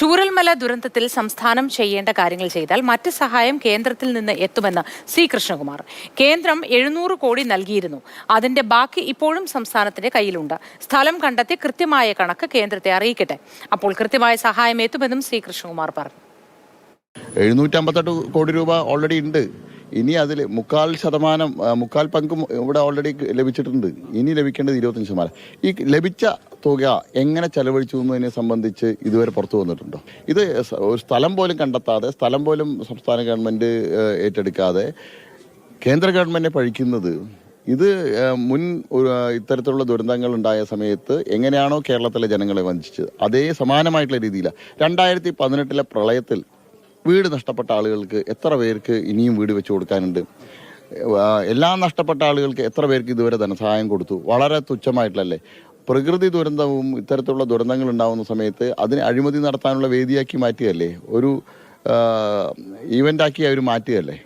ചൂരൽമല ദുരന്തത്തിൽ സംസ്ഥാനം ചെയ്യേണ്ട കാര്യങ്ങൾ ചെയ്താൽ മറ്റ് സഹായം കേന്ദ്രത്തിൽ നിന്ന് എത്തുമെന്ന് സി കൃഷ്ണകുമാർ. കേന്ദ്രം 700 കോടി നൽകിയിരുന്നു. അതിന്റെ ബാക്കി ഇപ്പോഴും സംസ്ഥാനത്തിന്റെ കയ്യിലുണ്ട്. സ്ഥലം കണ്ടെത്തി കൃത്യമായ കണക്ക് കേന്ദ്രത്തെ അറിയിക്കട്ടെ. അപ്പോൾ കൃത്യമായ സഹായം എത്തുമെന്നും സി കൃഷ്ണകുമാർ പറഞ്ഞു. 758 കോടി രൂപ ഓൾറെഡി ഉണ്ട്. ഇനി അതിൽ 3/4 പങ്കും ഇവിടെ ഓൾറെഡി ലഭിച്ചിട്ടുണ്ട്. ഇനി ലഭിക്കേണ്ടത് 25%. ഈ ലഭിച്ച തുക എങ്ങനെ ചെലവഴിച്ചു എന്നതിനെ സംബന്ധിച്ച് ഇതുവരെ പുറത്തു വന്നിട്ടുണ്ടോ? ഇത് ഒരു സ്ഥലം പോലും കണ്ടെത്താതെ, സ്ഥലം പോലും സംസ്ഥാന ഗവൺമെന്റ് ഏറ്റെടുക്കാതെ കേന്ദ്ര ഗവൺമെന്റിനെ പഴിക്കുന്നത്, ഇത് മുൻ ഇത്തരത്തിലുള്ള ദുരന്തങ്ങൾ ഉണ്ടായ സമയത്ത് എങ്ങനെയാണോ കേരളത്തിലെ ജനങ്ങളെ വഞ്ചിച്ചത്, അതേ സമാനമായിട്ടുള്ള രീതിയിലാണ് 2018 പ്രളയത്തിൽ വീട് നഷ്ടപ്പെട്ട ആളുകൾക്ക് എത്ര പേർക്ക് ഇനിയും വീട് വെച്ച് കൊടുക്കാനുണ്ട്? എല്ലാം നഷ്ടപ്പെട്ട ആളുകൾക്ക് എത്ര പേർക്ക് ഇതുവരെ ധനസഹായം കൊടുത്തു? വളരെ തുച്ഛമായിട്ടല്ലേ. പ്രകൃതി ദുരന്തവും ഇത്തരത്തിലുള്ള ദുരന്തങ്ങൾ ഉണ്ടാകുന്ന സമയത്ത് അതിനെ അഴിമതി നടത്താനുള്ള വേദിയാക്കി മാറ്റുകയല്ലേ, ഒരു ഈവൻ്റാക്കി അവർ മാറ്റുകയല്ലേ.